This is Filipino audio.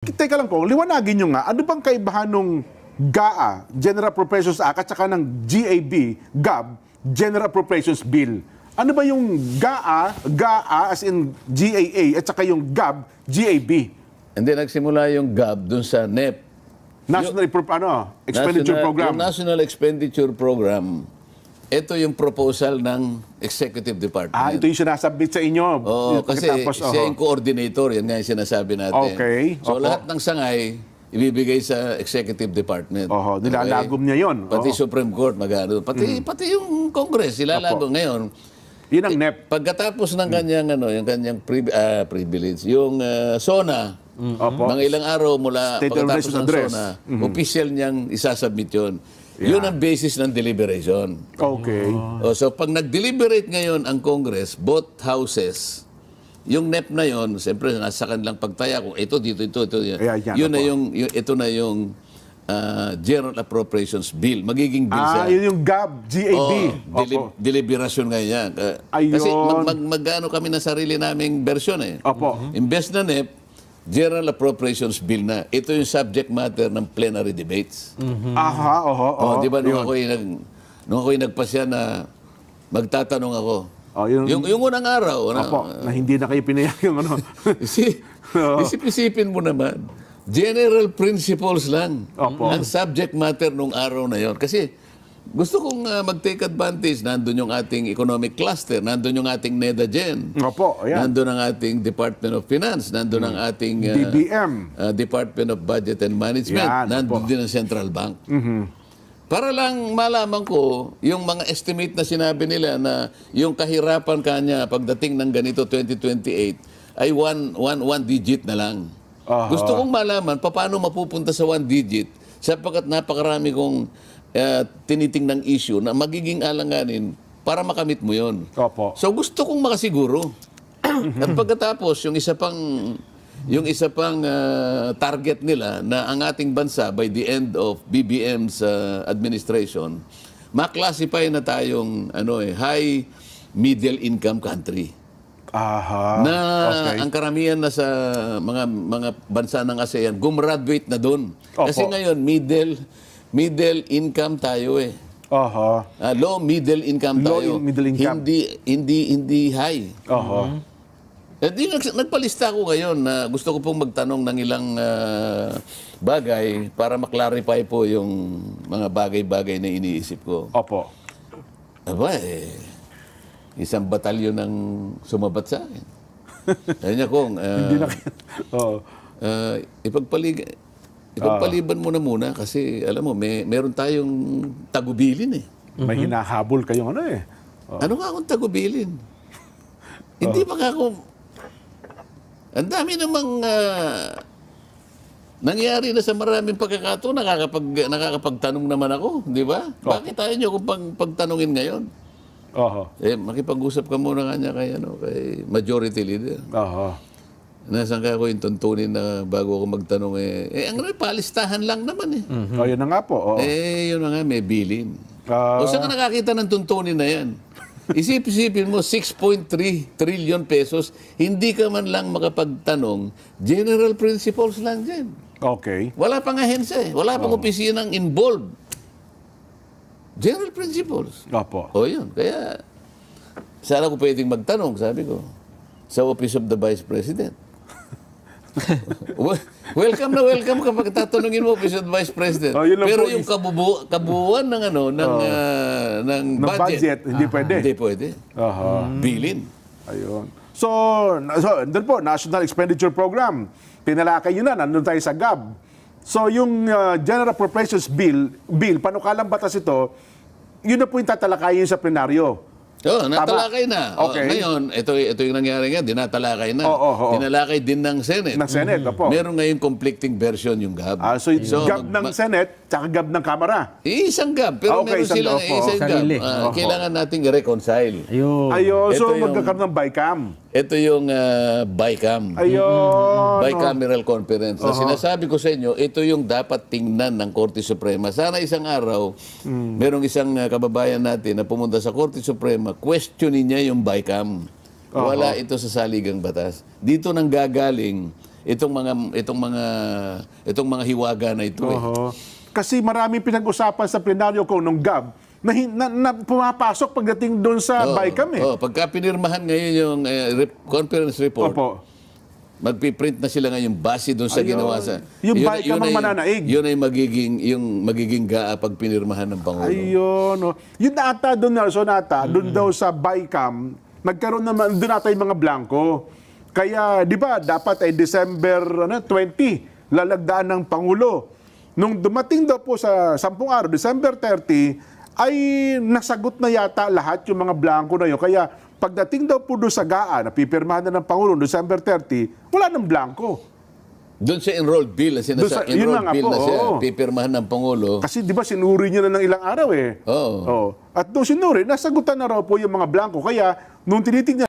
Teka lang po, liwanagin nyo nga, ano bang kaibahan nung GAA, General Appropriations Act, at saka ng GAB, General Appropriations Bill? Ano ba yung GAA as in GAA, at saka yung GAB? Hindi, nagsimula yung GAB dun sa NEP. Expenditure Program. Yung National Expenditure Program, ito yung proposal ng Executive Department. Ito yung sinasabit sa inyo. Oo, kasi siya yung coordinator, yan nga yung sinasabi natin. Okay. So lahat ng sangay, ibibigay sa Executive Department. Nilalagom niya yun. Pati Supreme Court, magano. Pati yung Congress, ilalagom ngayon. Yun ang NEP. Pagkatapos ng kanyang, yung kanyang privilege, yung SONA, mga ilang araw mula State pagkatapos ng Address. SONA, official niyang isasubmit yun. Yun ang basis ng deliberation. Okay. So pag nag-deliberate ngayon ang Congress, both houses, yung NEP na yon, siyempre nasa kanilang pagtaya kung ito, dito, yan. Yun na ito na yung General Appropriations Bill. Magiging bill siya. Yun yung GAB, GAB. Deliberation ngayon yan. Kasi mag-ano kami na sarili naming version eh. Imbes na NEP, General Appropriations Bill na. Ito yung subject matter ng plenary debates. Di ba nung ako'y nagpasya na magtatanong ako. Yung unang araw. Na hindi na kayo pinayag yung ano. Isip-isipin mo naman. General principles lang ang subject matter nung araw na yon. Kasi gusto kong mag-take advantage. Nandun yung ating economic cluster, nandun yung ating NEDA-GEN, nandun ang ating Department of Finance, nandun ang ating DBM, Department of Budget and Management, nandun din ang Central Bank. Para lang malaman ko, yung mga estimate na sinabi nila na yung kahirapan kanya pagdating ng ganito 2028 ay one digit na lang. Gusto kong malaman paano mapupunta sa one digit sapagkat napakarami kong tinitingnang issue na magiging alanganin para makamit mo yon. So gusto kong makasiguro. At pagkatapos, yung isa pang target nila na ang ating bansa by the end of BBM's administration, ma-classify na tayong high middle income country. Ang karamihan na sa mga bansa ng ASEAN gumraduate na doon. Kasi ngayon middle income tayo eh. Low middle income tayo. Hindi high. Nagpalista ako ngayon na gusto ko pong magtanong ng ilang bagay para maklarify po yung mga bagay-bagay na iniisip ko. Isang batalyon ng sumabat sa akin. Sabi niya kung ipagpaliban mo na muna kasi alam mo, meron tayong tagubilin eh. May hinahabol kayong ano eh. Ano nga akong tagubilin? Hindi pa ako... Ang dami namang nangyari na sa maraming pagkakataon, nakakapagtanong naman ako, di ba? Bakit tayo niyo kung pagtanungin ngayon? Makipag-usap ka muna kanya kay majority leader. Nasaan ka ako yung tuntunin na bago ako magtanong palistahan lang naman eh. Yun na nga po. Yun na nga, may bilin. Saan ka nakakita ng tuntunin na yan? Isip-isipin mo, 6.3 trillion pesos, hindi ka man lang makapagtanong, general principles lang dyan. Wala pang ahensya eh. Wala pang opisinang involved. General principles. Yun. Kaya, sana ko pwedeng magtanong, sabi ko, sa Office of the Vice President. Welcome na welcome kapag tatanungin mo Office of the Vice President. Pero yung kabuuan ng budget, hindi pwede. Hindi pwede. Bilin. Ayun. So doon po, National Expenditure Program. Pinalakay yun na, nandun tayo sa GAB. So yung General Appropriations Bill, panukalang batas ito, yun na po yung tatalakayin sa plenaryo. Natalakay na. Ngayon, ito yung nangyari nga, dinatalakay na. Dinalakay din ng Senate. Meron ngayon conflicting version yung GAB. So GAB ng Senate, tsaka GAB ng Kamara. Isang GAB, pero meron silang isang GAB. Kailangan nating reconcile. So magkakaroon ng BICAM. Ito yung BICAM. Bicameral Conference. Na sinasabi ko sa inyo, ito yung dapat tingnan ng Korte Suprema. Sana isang araw, merong isang kababayan natin na pumunta sa Korte Suprema, questionin niya yung BICAM. Wala ito sa saligang batas. Dito nang gagaling itong mga hiwaga na ito. Oho. Kasi maraming pinag-usapan sa plenaryo ko nung GAB na pumapasok pagdating doon sa BICAM eh. Pagka pinirmahan ngayon yung conference report, Opo. magpiprint na sila ngayon base doon sa ginawa sa... Yung BICAM ang mananaig. Yun ay magiging GAA pag pinirmahan ng Pangulo. Ayun. Oh. Yun na ata doon, Nelson, doon daw sa BICAM, nagkaroon naman, doon ata yung mga blanco. Kaya, di ba, dapat ay December 20, lalagdaan ng Pangulo. Nung dumating daw po sa 10 araw, December 30, ay nasagot na yata lahat yung mga blanco na yun. Kaya, pagdating daw po doon sa GAA, napipirmahan na ng Pangulo, December 30, wala nang blanco. Doon sa enrolled bill, enrolled bill na siya, pipirmahan ng Pangulo. Kasi di ba sinuri niya na ng ilang araw eh. Oo. At doon sinuri, nasagutan na raw po yung mga blanco. Kaya, nung tinitingnan